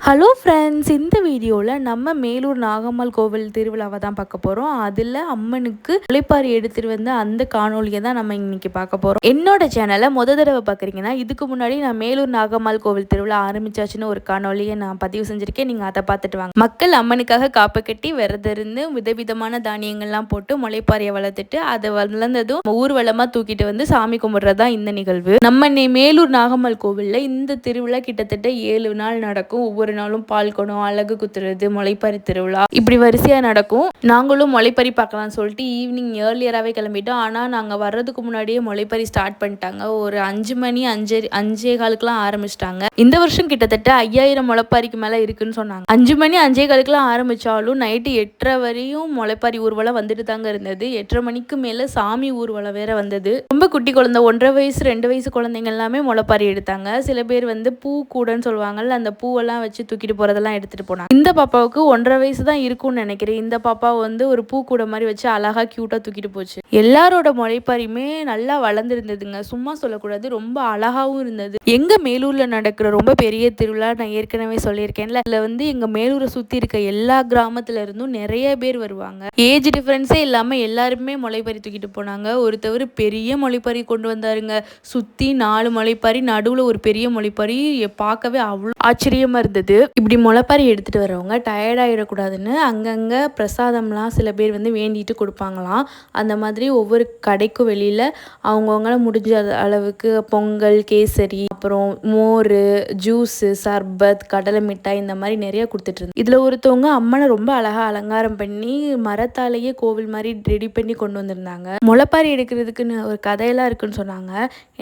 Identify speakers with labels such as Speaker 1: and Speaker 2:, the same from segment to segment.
Speaker 1: Hello friends, இந்த வீடியோவில் நம்ம மேலூர் நாகம்மாள் கோவில் திருவிழாவை தான் பார்க்க போகிறோம். அதில் அம்மனுக்கு முளைப்பாரி எடுத்துகிட்டு வந்து அந்த காணொலியை தான் நம்ம இன்னைக்கு பார்க்க போகிறோம். என்னோட சேனலை தடவை பார்க்குறீங்கன்னா, இதுக்கு முன்னாடி நான் மேலூர் நாகம்மாள் கோவில் திருவிழா ஆரம்பிச்சாச்சுன்னு ஒரு காணொலியை நான் பதிவு செஞ்சுருக்கேன். நீங்கள் அதை பார்த்துட்டு வாங்க. மக்கள் அம்மனுக்காக காப்பு கட்டி விரதிருந்து விதவிதமான தானியங்கள்லாம் போட்டு முளைப்பாரியை வளர்த்துட்டு அதை வளர்ந்ததும் ஊர்வலமாக தூக்கிட்டு வந்து சாமி கும்பிட்றது தான் இந்த நிகழ்வு. நம்ம மேலூர் நாகம்மாள் கோவிலில் இந்த திருவிழா கிட்டத்தட்ட 7 நாள் நடக்கும். ஒவ்வொரு நாளும் பால் குடம், அழகு குத்துறது, முளைப்பறி திருவிழா இப்படி வரிசையா நடக்கும். நாங்களும் முளைப்பறி பார்க்கலாம்னு சொல்லிட்டு ஈவினிங் ஏர்லியராகவே கிளம்பிட்டோம். ஆனால் நாங்கள் வர்றதுக்கு முன்னாடியே முளைப்பறி ஸ்டார்ட் பண்ணிட்டாங்க. ஒரு 5 மணி 5:15 ஆரம்பிச்சிட்டாங்க. இந்த வருஷம் கிட்டத்தட்ட 5000 முளைப்பாரிக்கு மேலே இருக்குன்னு சொன்னாங்க. 5 மணி 5:15 ஆரம்பிச்சாலும் நைட்டு 8:30 வரையும் முளைப்பாரி ஊர்வலம் வந்துட்டு தாங்க இருந்தது. 8:30 மணிக்கு மேலே சாமி ஊர்வலம் வேற வந்தது. ரொம்ப குட்டி குழந்தை 1.5 வயசு 2 வயசு குழந்தைங்க எல்லாமே முளைப்பாரி எடுத்தாங்க. சில பேர் வந்து பூ கூடன்னு சொல்லுவாங்கல்ல, அந்த பூவெல்லாம் வச்சு தூக்கிட்டு போறதெல்லாம் எடுத்துட்டு போனாங்க. இந்த பாப்பாவுக்கு 1.5 வயசு தான் இருக்கும்னு நினைக்கிறேன். இந்த பாப்பா வந்து ஒரு பூ கூட மாதிரி வச்சு அழகா கியூட்டா தூக்கிட்டு போச்சு. எல்லாரோட முளைப்பாரியுமே நல்லா வளர்ந்துருந்ததுங்க. சும்மா சொல்லக்கூடாது, ரொம்ப அழகாவும் இருந்தது. எங்க மேலூர்ல நடக்கிற ரொம்ப பெரிய திருவிழா நான் ஏற்கனவே சொல்லியிருக்கேன்ல, இதுல வந்து எங்க மேலூரை சுத்தி இருக்க எல்லா கிராமத்துல இருந்தும் நிறைய பேர் வருவாங்க. ஏஜ் டிஃபரன்ஸே இல்லாம எல்லாருமே முளைப்பாரி தூக்கிட்டு போனாங்க. ஒருத்தவர் பெரிய முளைப்பாரி கொண்டு வந்தாருங்க. சுத்தி 4 முளைப்பாரி, நடுவுல ஒரு பெரிய முளைப்பாரி. பார்க்கவே அவ்வளோ ஆச்சரியமா இருந்தது. இப்படி முளைப்பாரி எடுத்துகிட்டு வரவங்க டயர்டாகிடக்கூடாதுன்னு அங்கங்கே பிரசாதம்லாம் சில பேர் வந்து வேண்டிட்டு கொடுப்பாங்களாம். அந்த மாதிரி ஒவ்வொரு கடைக்கும் வெளியில் அவங்கவுங்களால முடிஞ்ச அளவுக்கு பொங்கல், கேசரி, அப்புறம் மோர், ஜூஸு, சர்பத், கடலை மிட்டாய் இந்த மாதிரி நிறைய கொடுத்துட்ருந்தாங்க. இதில் ஒருத்தவங்க அம்மனை ரொம்ப அழகாக அலங்காரம் பண்ணி மரத்தாலேயே கோவில் மாதிரி ரெடி பண்ணி கொண்டு வந்திருந்தாங்க. முளைப்பாரி எடுக்கிறதுக்குன்னு ஒரு கதையெல்லாம் இருக்குன்னு சொன்னாங்க.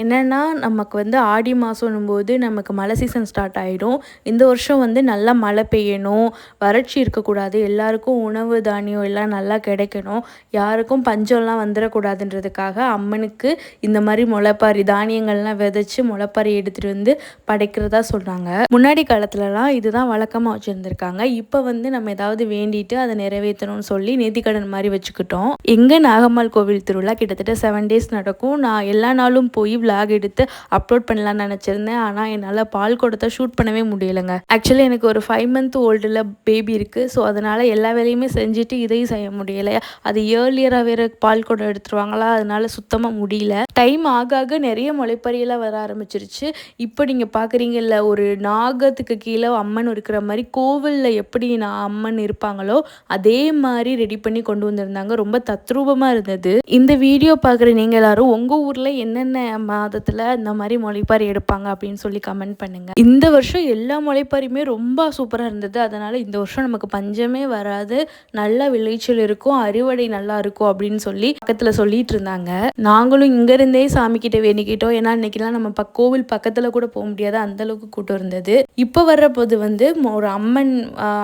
Speaker 1: என்னென்னா, நமக்கு வந்து ஆடி மாதம் போது நமக்கு மழை சீசன் ஸ்டார்ட் ஆகிடும். இந்த வருஷம் வந்து நல்லா மழை பெய்யணும், வறட்சி இருக்கக்கூடாது, எல்லாருக்கும் உணவு தானியம் எல்லாம் நல்லா கிடைக்கணும், யாருக்கும் பஞ்சம்லாம் வந்துடக்கூடாதுன்றதுக்காக அம்மனுக்கு இந்த மாதிரி முளைப்பாரி தானியங்கள்லாம் விதைச்சி முளைப்பாரி எடுத்துகிட்டு வந்து படைக்கிறதா சொல்கிறாங்க. முன்னாடி காலத்துலலாம் இதுதான் வழக்கமாக வச்சுருந்துருக்காங்க. இப்போ வந்து நம்ம ஏதாவது வேண்டிட்டு அதை நிறைவேற்றணும்னு சொல்லி நேர்த்திக்கடன் மாதிரி வச்சுக்கிட்டோம். எங்கள் நாகம்மாள் கோவில் திருவிழா கிட்டத்தட்ட 7 days நடக்கும். நான் எல்லா நாளும் போய் விளாக் எடுத்து அப்லோட் பண்ணலான்னு நினச்சிருந்தேன். ஆனால் என்னால் பால் குடத்தை ஷூட் பண்ணவே முடியலைங்க. ஆக்சுவலி எனக்கு ஒரு 5 month ஓல்டில் பேபி இருக்குது. ஸோ அதனால் எல்லா வேலையுமே செஞ்சுட்டு இதையும் செய்ய முடியலை. அது ஏர்லியராக வேறு பால் குடம் எடுத்துருவாங்களா, அதனால் சுத்தமாக முடியல. டைம் ஆக ஆக நிறைய முளைப்பறியெல்லாம் வர ஆரம்பிச்சிருச்சு. இப்போ நீங்கள் பார்க்குறீங்கல்ல, ஒரு நாகத்துக்கு கீழே அம்மன் இருக்கிற மாதிரி கோவிலில் எப்படி அம்மன் இருப்பாங்களோ அதே மாதிரி ரெடி பண்ணி கொண்டு வந்திருந்தாங்க. ரொம்ப தத்ரூபமாக இருந்தது. இந்த வீடியோ பார்க்குற நீங்கள் எல்லாரும் உங்கள் ஊரில் என்னென்ன மாதத்தில் இந்த மாதிரி முளைப்பாரி எடுப்பாங்க அப்படின்னு சொல்லி கமெண்ட் பண்ணுங்கள். இந்த வருஷம் எல்லா முளைப்பாரியுமே ரொம்ப சூப்பராக இருந்தது. அதனால் இந்த வருஷம் நமக்கு பஞ்சமே வராது, நல்ல விளைச்சல் இருக்கும், அறுவடை நல்லா இருக்கும் அப்படின்னு சொல்லி பக்கத்தில் சொல்லிட்டு இருந்தாங்க. நாங்களும் இங்கேருந்தே சாமிக்கிட்ட வேண்டிக்கிட்டோம். ஏன்னா இன்னைக்கெல்லாம் நம்ம கோவில் பக்கத்தில் கூட போக முடியாது, அந்தளவுக்கு கூட்டம் இருந்தது. இப்போ வர்றபோது வந்து ஒரு அம்மன்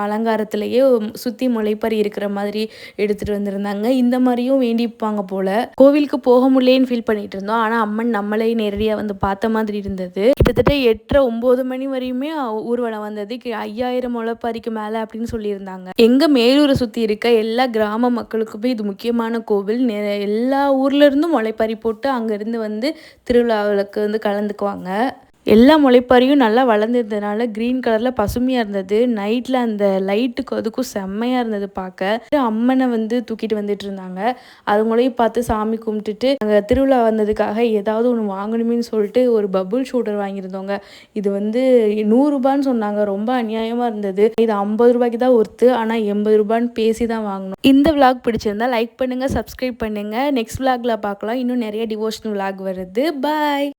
Speaker 1: அலங்காரத்திலேயே சுற்றி முளைப்பாரி இருக்கிற மாதிரி எடுத்துகிட்டு வந்திருந்தாங்க. இந்த மாதிரியும் வேண்டிப்பாங்க போல. கோவிலுக்கு போக முடியலேன்னு ஃபீல் பண்ணிட்டு இருந்தோம். ஆனால் அம்மன் நம்மளே நேரடியாக வந்து பார்த்த மாதிரி இருந்தது. கிட்டத்தட்ட 8:30-9 மணி வரையுமே ஊர்வலம் வந்தது. 5000 முளைப்பாரிக்கு மேலே அப்படின்னு சொல்லியிருந்தாங்க. எங்கள் மேலூரை சுற்றி இருக்க எல்லா கிராம மக்களுக்குமே இது முக்கியமான கோவில். எல்லா ஊர்ல இருந்தும் முளைப்பாரி போட்டு அங்கேருந்து வந்து திருவிழாவுக்கு வந்து கலந்துக்குவாங்க. எல்லா முளைப்பாரியும் நல்லா வளர்ந்துருந்ததுனால க்ரீன் கலரில் பசுமையாக இருந்தது. நைட்டில் அந்த லைட்டுக்கு அதுக்கும் செம்மையாக இருந்தது பார்க்க. அம்மனை வந்து தூக்கிட்டு வந்துட்டு இருந்தாங்க. அதுங்களையும் பார்த்து சாமி கும்பிட்டுட்டு அங்கே திருவிழா வந்ததுக்காக ஏதாவது ஒன்று வாங்கணுமேனு சொல்லிட்டு ஒரு பபுள் ஷூட்டர் வாங்கியிருந்தோங்க. இது வந்து 100 ரூபான்னு சொன்னாங்க. ரொம்ப அநியாயமாக இருந்தது. இது 50 ரூபாய்க்கு தான் ஒர்த்து, ஆனால் 80 ரூபான்னு பேசி தான் வாங்கணும். இந்த விளாக் பிடிச்சிருந்தா லைக் பண்ணுங்கள், சப்ஸ்கிரைப் பண்ணுங்கள். நெக்ஸ்ட் விளாகில் பார்க்கலாம். இன்னும் நிறைய டிவோஷனல் விளாக் வருது. பாய்.